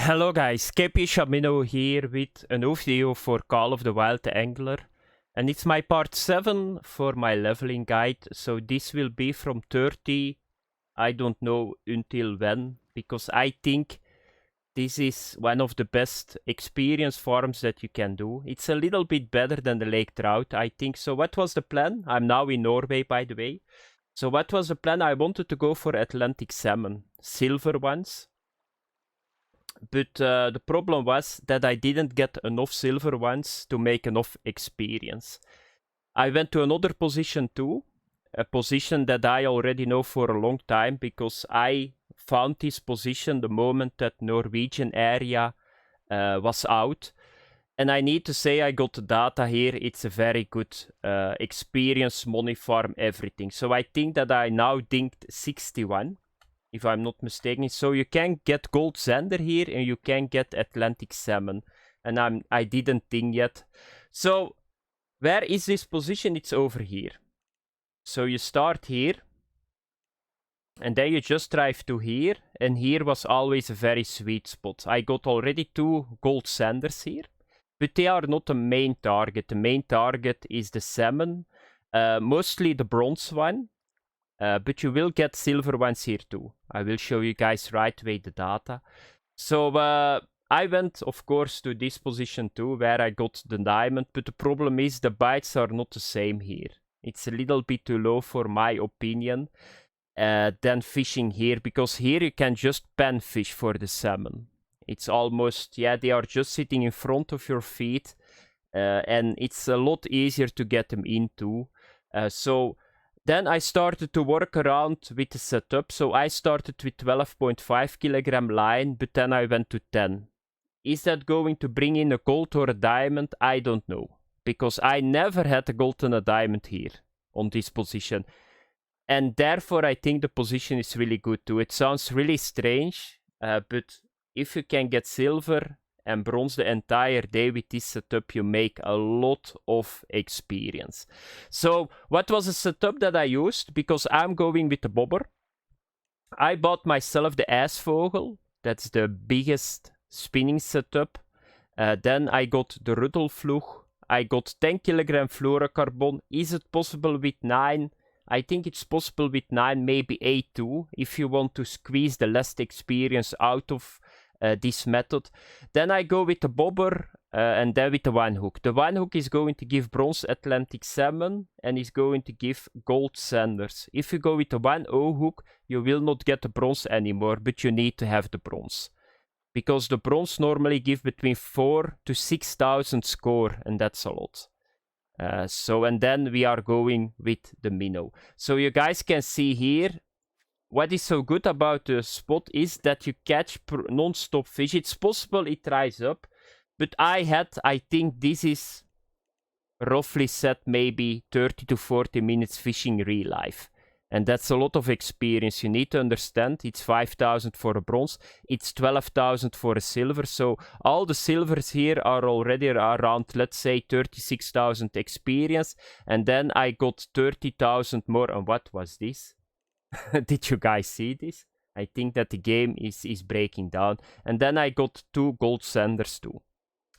Hello guys, KP Shamino here with a new video for Call of the Wild the Angler. And it's my part 7 for my leveling guide. So this will be from 30, I don't know until when, because I think this is one of the best experience farms that you can do. It's a little bit better than the lake trout, I think. So what was the plan? I'm now in Norway, by the way. So what was the plan? I wanted to go for Atlantic salmon, silver ones. But the problem was that I didn't get enough silver ones to make enough experience. I went to another position too, a position that I already know for a long time because I found this position the moment that Norwegian area was out. And I need to say I got the data here. It's a very good experience, money farm, everything. So I think that I now dinked 61. If I'm not mistaken. So you can get gold zander here and you can get Atlantic salmon. And I didn't think yet. So where is this position? It's over here. So you start here. And then you just drive to here. And here was always a very sweet spot. I got already 2 gold zanders here. But they are not the main target. The main target is the salmon. Mostly the bronze one. But you will get silver ones here too. I will show you guys right away the data. So I went, of course, to this position too, where I got the diamond. But the problem is the bites are not the same here. It's a little bit too low for my opinion than fishing here. Because here you can just pan fish for the salmon. It's almost, yeah, they are just sitting in front of your feet. And it's a lot easier to get them in too. Then I started to work around with the setup. So I started with 12.5 kilogram line, but then I went to 10. Is that going to bring in a gold or a diamond? I don't know. Because I never had a gold and a diamond here on this position. And therefore I think the position is really good too. It sounds really strange, but if you can get silver and bronze the entire day with this setup, you make a lot of experience. So what was the setup that I used? Because I'm going with the bobber. I bought myself the Aasvogel. That's the biggest spinning setup. Then I got the Rudolfluch. I got 10 kilogram fluorocarbon. Is it possible with 9? I think it's possible with 9, maybe 8 too, if you want to squeeze the last experience out of this method. Then I go with the bobber and then with the one hook. The one hook is going to give bronze Atlantic salmon and is going to give gold sanders. If you go with the 1-0 hook, you will not get the bronze anymore, but you need to have the bronze. Because the bronze normally give between 4 to 6,000 score, and that's a lot. And then we are going with the minnow. So you guys can see here, what is so good about the spot is that you catch non-stop fish. It's possible it dries up, but I think this is roughly set maybe 30 to 40 minutes fishing real life. And that's a lot of experience. You need to understand, it's 5,000 for a bronze, it's 12,000 for a silver. So all the silvers here are already around, let's say, 36,000 experience. And then I got 30,000 more. And what was this? Did you guys see this? I think that the game is breaking down. And then I got 2 gold sanders too.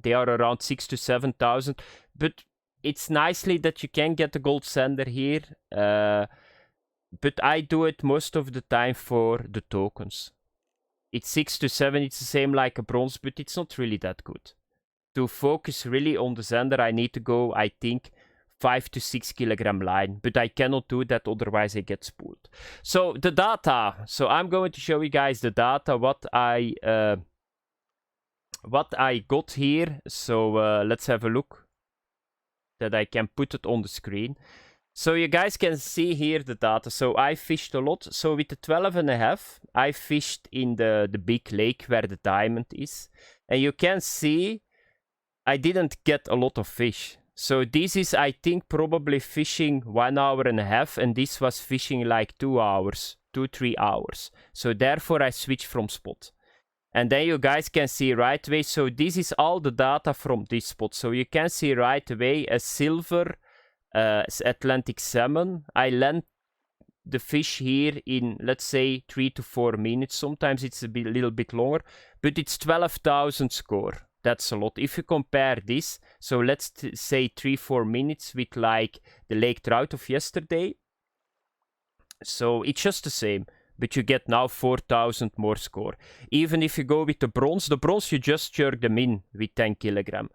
They are around 6 to 7,000. But it's nicely that you can get a gold sander here. But I do it most of the time for the tokens. It's 6 to 7. It's the same like a bronze, but it's not really that good. To focus really on the sander, I need to go, I think, 5 to 6 kilogram line, but I cannot do that, otherwise I get spooled. So the data. So I'm going to show you guys the data, what I got here. So let's have a look that I can put it on the screen. So you guys can see here the data. So I fished a lot. So with the 12.5, I fished in the big lake where the diamond is. And you can see I didn't get a lot of fish. So this is, I think, probably fishing 1.5 hours, and this was fishing like 2 hours, 2-3 hours. So therefore I switched from spot. And then you guys can see right away, so this is all the data from this spot. So you can see right away a silver Atlantic salmon. I land the fish here in, let's say, 3 to 4 minutes. Sometimes it's a little bit longer, but it's 12,000 score. That's a lot. If you compare this, so let's say 3-4 minutes with like the lake trout of yesterday. So it's just the same, but you get now 4,000 more score. Even if you go with the bronze you just jerk them in with 10 kilogram.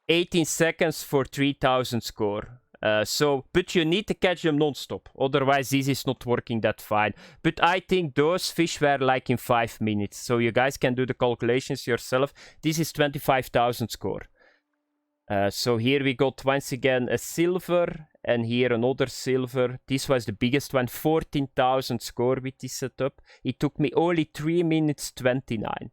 18 seconds for 3,000 score. But you need to catch them non-stop. Otherwise, this is not working that fine. But I think those fish were like in 5 minutes. So you guys can do the calculations yourself. This is 25,000 score. So here we got once again a silver. And here another silver. This was the biggest one. 14,000 score with this setup. It took me only 3 minutes 29.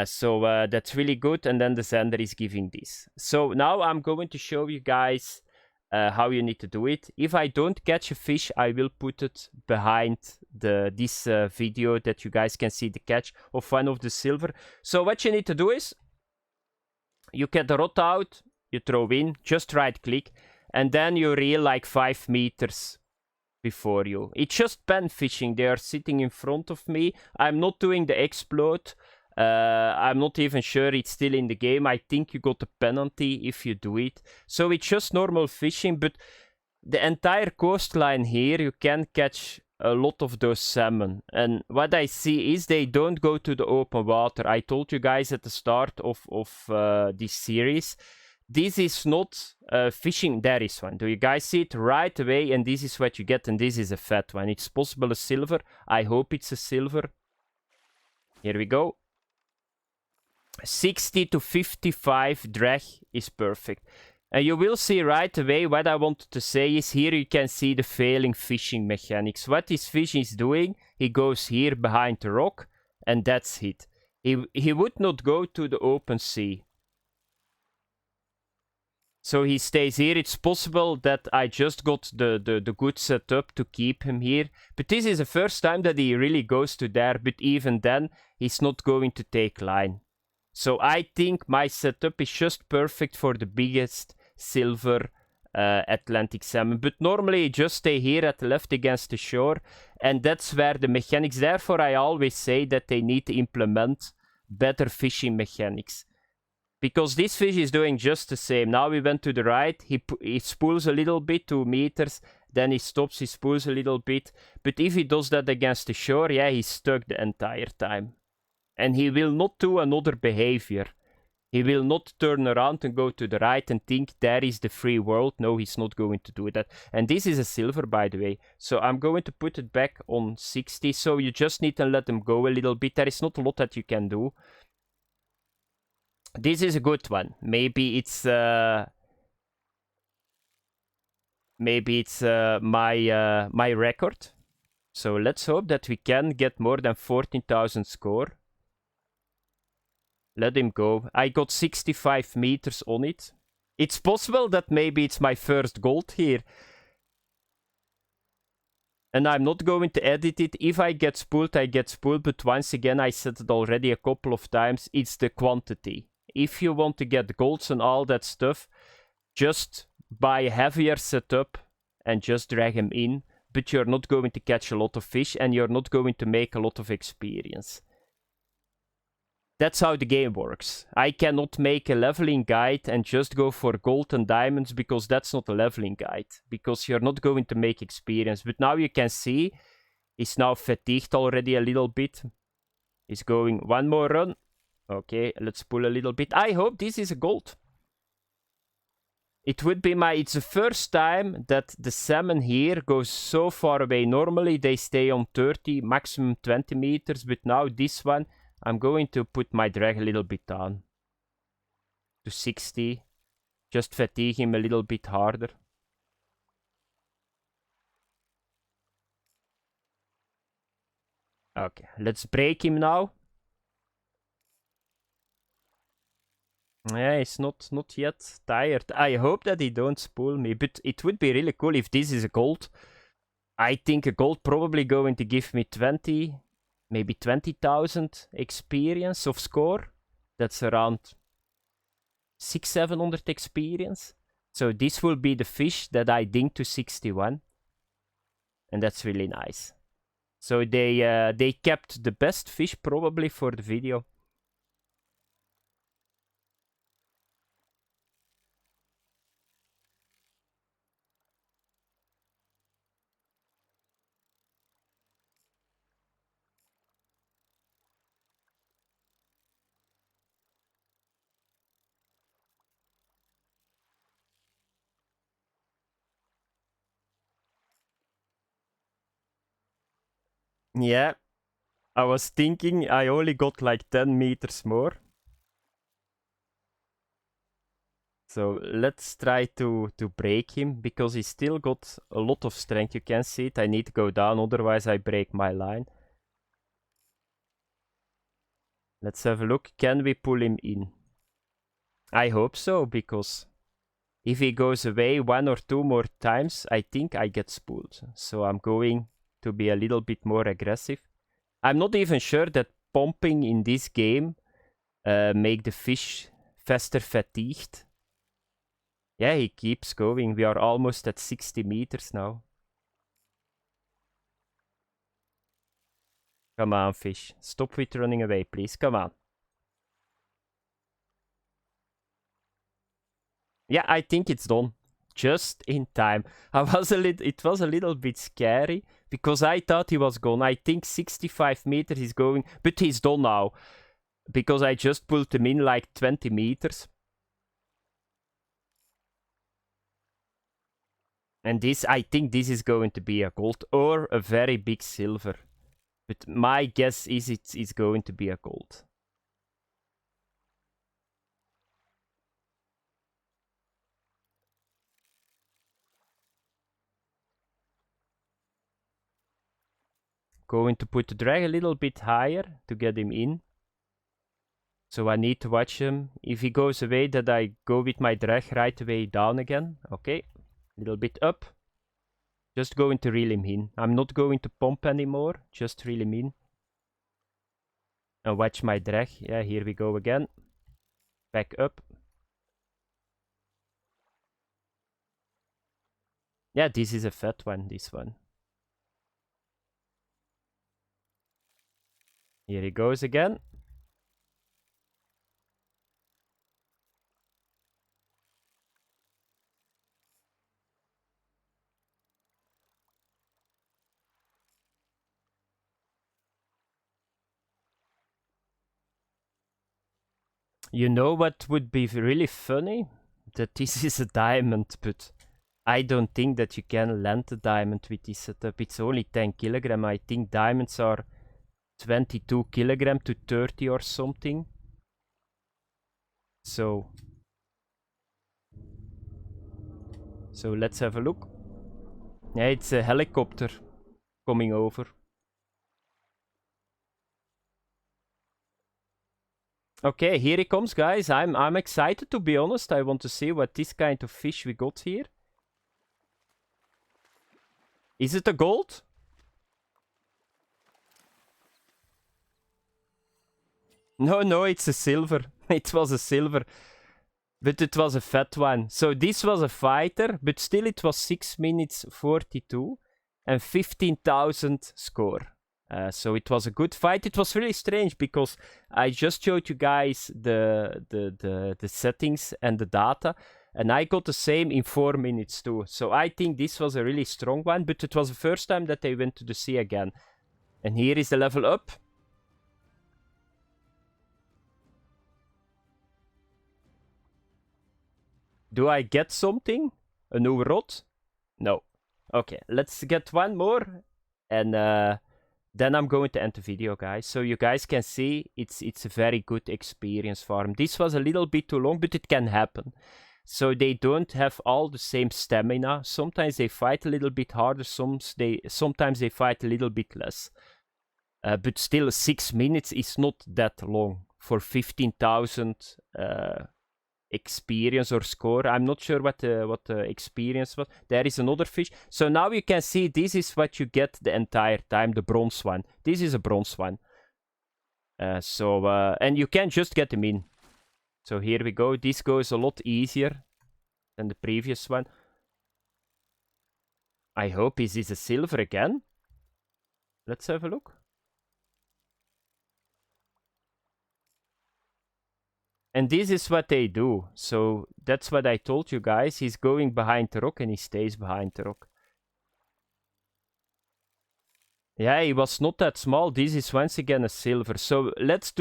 So that's really good. And then the sender is giving this. So now I'm going to show you guys how you need to do it. If I don't catch a fish, I will put it behind this video that you guys can see the catch of one of the silver. So what you need to do is, you get the rod out, you throw in, just right click, and then you reel like 5 meters before you. It's just pen fishing. They are sitting in front of me. I'm not doing the explode. I'm not even sure it's still in the game. I think you got a penalty if you do it. So it's just normal fishing, but the entire coastline here, you can catch a lot of those salmon. And what I see is they don't go to the open water. I told you guys at the start of this series, this is not fishing. There is one. Do you guys see it right away? And this is what you get, and this is a fat one. It's possible a silver. I hope it's a silver. Here we go. 60 to 55 drag is perfect. And you will see right away what I wanted to say is here you can see the failing fishing mechanics. What this fish is doing, he goes here behind the rock and that's it. He would not go to the open sea. So he stays here. It's possible that I just got the good setup to keep him here. But this is the first time that he really goes to there. But even then, he's not going to take line. So I think my setup is just perfect for the biggest silver Atlantic salmon. But normally just stay here at the left against the shore. And that's where the mechanics... Therefore I always say that they need to implement better fishing mechanics. Because this fish is doing just the same. Now we went to the right. He spools a little bit, 2 meters. Then he stops, he spools a little bit. But if he does that against the shore, yeah, he's stuck the entire time. And he will not do another behavior. He will not turn around and go to the right and think there is the free world. No, he's not going to do that. And this is a silver, by the way. So I'm going to put it back on 60. So you just need to let him go a little bit. There is not a lot that you can do. This is a good one. Maybe it's my record. So let's hope that we can get more than 14,000 score. Let him go. I got 65 meters on it. It's possible that maybe it's my first gold here. And I'm not going to edit it. If I get spooled, I get spooled. But once again, I said it already a couple of times. It's the quantity. If you want to get golds and all that stuff, just buy a heavier setup and just drag him in. But you're not going to catch a lot of fish and you're not going to make a lot of experience. That's how the game works. I cannot make a leveling guide and just go for gold and diamonds because that's not a leveling guide. Because you're not going to make experience. But now you can see he's now fatigued already a little bit. He's going one more run. Okay, let's pull a little bit. I hope this is a gold. It would be it's the first time that the salmon here goes so far away. Normally they stay on 30, maximum 20 meters. But now this one, I'm going to put my drag a little bit down. To 60. Just fatigue him a little bit harder. Okay, let's break him now. Yeah, he's not yet tired. I hope that he don't spool me, but it would be really cool if this is a gold. I think a gold probably going to give me 20, maybe 20,000 experience of score. That's around 600-700 experience. So this will be the fish that I ding to 61. And that's really nice. So they kept the best fish probably for the video. Yeah, I was thinking I only got like 10 meters more. So let's try to break him, because he still got a lot of strength. You can see it. I need to go down, otherwise I break my line. Let's have a look. Can we pull him in? I hope so, because if he goes away 1 or 2 more times, I think I get spooled. So I'm going to be a little bit more aggressive. I'm not even sure that pumping in this game make the fish faster fatigued. Yeah, he keeps going. We are almost at 60 meters now. Come on, fish. Stop with running away, please. Come on. Yeah, I think it's done. Just in time. It was a little bit scary, because I thought he was gone. I think 65 meters he's going, but he's done now. Because I just pulled him in like 20 meters. And this, I think this is going to be a gold or a very big silver. But my guess is it's going to be a gold. Going to put the drag a little bit higher to get him in. So I need to watch him. If he goes away, that I go with my drag right away down again. Okay, a little bit up. Just going to reel him in. I'm not going to pump anymore, just reel him in. And watch my drag. Yeah, here we go again. Back up. Yeah, this is a fat one, this one. Here he goes again. You know what would be really funny? That this is a diamond, but I don't think that you can land a diamond with this setup. It's only 10 kilogram. I think diamonds are 22 kilogram to 30 or something. So let's have a look. Yeah, it's a helicopter coming over. Okay, here he comes, guys. I'm excited, to be honest. I want to see what this kind of fish we got here. Is it a gold? No, it's a silver. It was a silver. But it was a fat one. So this was a fighter, but still it was 6 minutes 42 and 15,000 score. So it was a good fight. It was really strange, because I just showed you guys the settings and the data, and I got the same in 4 minutes too. So I think this was a really strong one, but it was the first time that they went to the sea again. And here is the level up. Do I get something? A new rod? No. Okay, let's get one more, and then I'm going to end the video, guys. So you guys can see it's a very good experience for them. This was a little bit too long, but it can happen. So they don't have all the same stamina. Sometimes they fight a little bit harder, sometimes they fight a little bit less. But still, 6 minutes is not that long for 15,000 experience or score. I'm not sure what the experience was. There is another fish. So now you can see this is what you get the entire time, the bronze one. This is a bronze one. And you can just get them in. So here we go. This goes a lot easier than the previous one. I hope is this a silver again? Let's have a look. And this is what they do. So that's what I told you guys. He's going behind the rock and he stays behind the rock. Yeah, he was not that small. This is once again a silver. So let's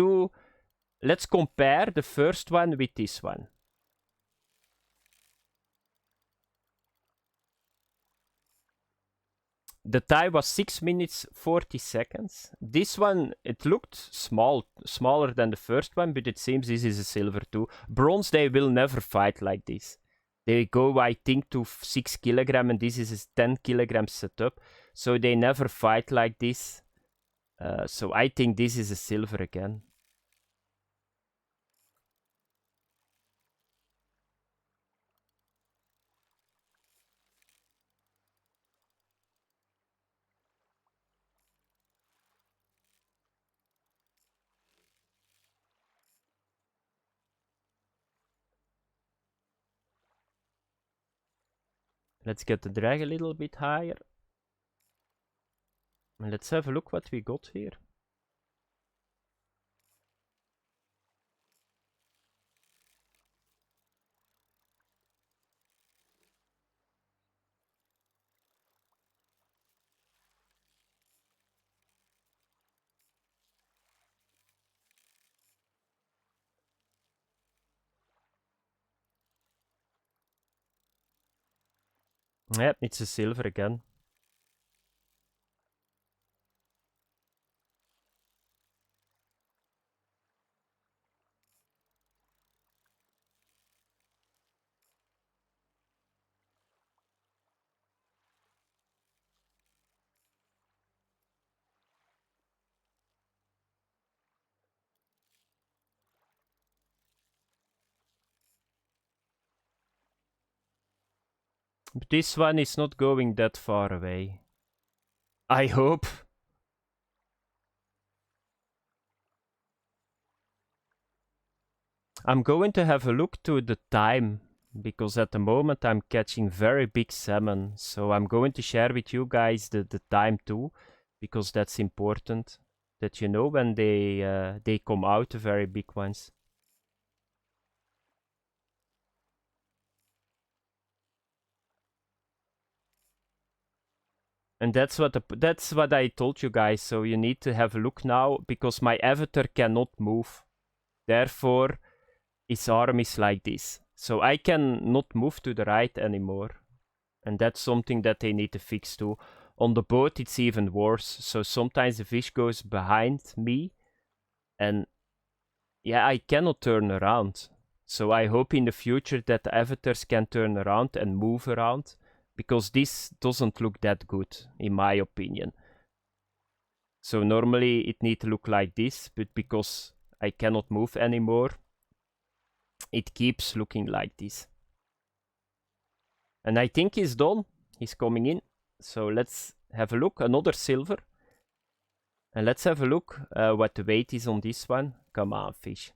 compare the first one with this one. The time was 6 minutes 40 seconds. This one, it looked smaller than the first one, but it seems this is a silver too. Bronze, they will never fight like this. They go, I think, to 6 kilogram, and this is a 10 kilogram setup. So they never fight like this. So I think this is a silver again. Let's get the drag a little bit higher. And let's have a look what we got here. Yep, it's a silver again. But this one is not going that far away. I hope. I'm going to have a look to the time, because at the moment I'm catching very big salmon. So I'm going to share with you guys the time too, because that's important. That you know when they come out, the very big ones. And that's what I told you guys. So you need to have a look now, because my avatar cannot move. Therefore, his arm is like this. So I can not move to the right anymore. And that's something that they need to fix too. On the boat, it's even worse. So sometimes the fish goes behind me, and yeah, I cannot turn around. So I hope in the future that the avatars can turn around and move around, because this doesn't look that good, in my opinion. So normally it need to look like this, but because I cannot move anymore, it keeps looking like this. And I think he's done. He's coming in. So let's have a look. Another silver. And let's have a look what the weight is on this one. Come on, fish.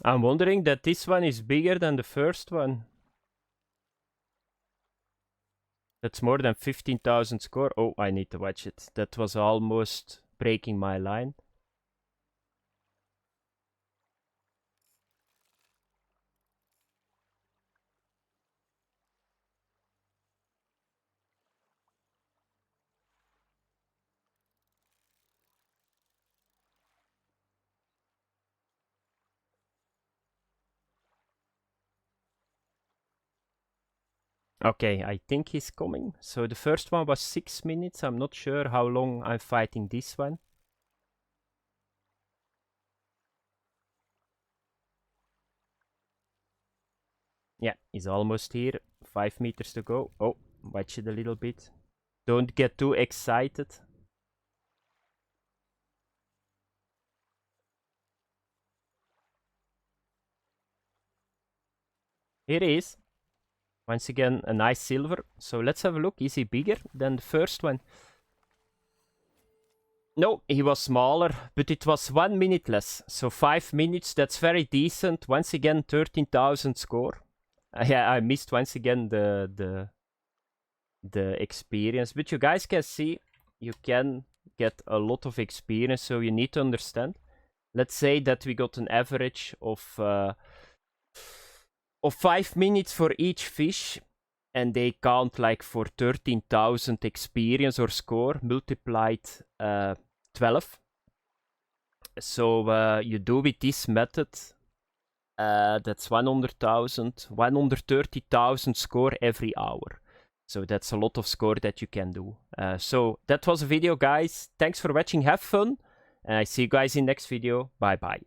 I'm wondering that this one is bigger than the first one. That's more than 15,000 score. Oh, I need to watch it. That was almost breaking my line. Okay, I think he's coming. So the first one was 6 minutes. I'm not sure how long I'm fighting this one. Yeah, he's almost here. 5 meters to go. Oh, watch it a little bit. Don't get too excited. Here he is. Once again, a nice silver. So let's have a look. Is he bigger than the first one? No, he was smaller, but it was 1 minute less. So 5 minutes, that's very decent. Once again, 13,000 score. Yeah, I missed once again the experience. But you guys can see, you can get a lot of experience, so you need to understand. Let's say that we got an average of 5 minutes for each fish, and they count like for 13,000 experience or score multiplied 12. So you do with this method, that's 100,000, 130,000 score every hour. So that's a lot of score that you can do. So that was a video, guys. Thanks for watching. Have fun. And I see you guys in next video. Bye bye.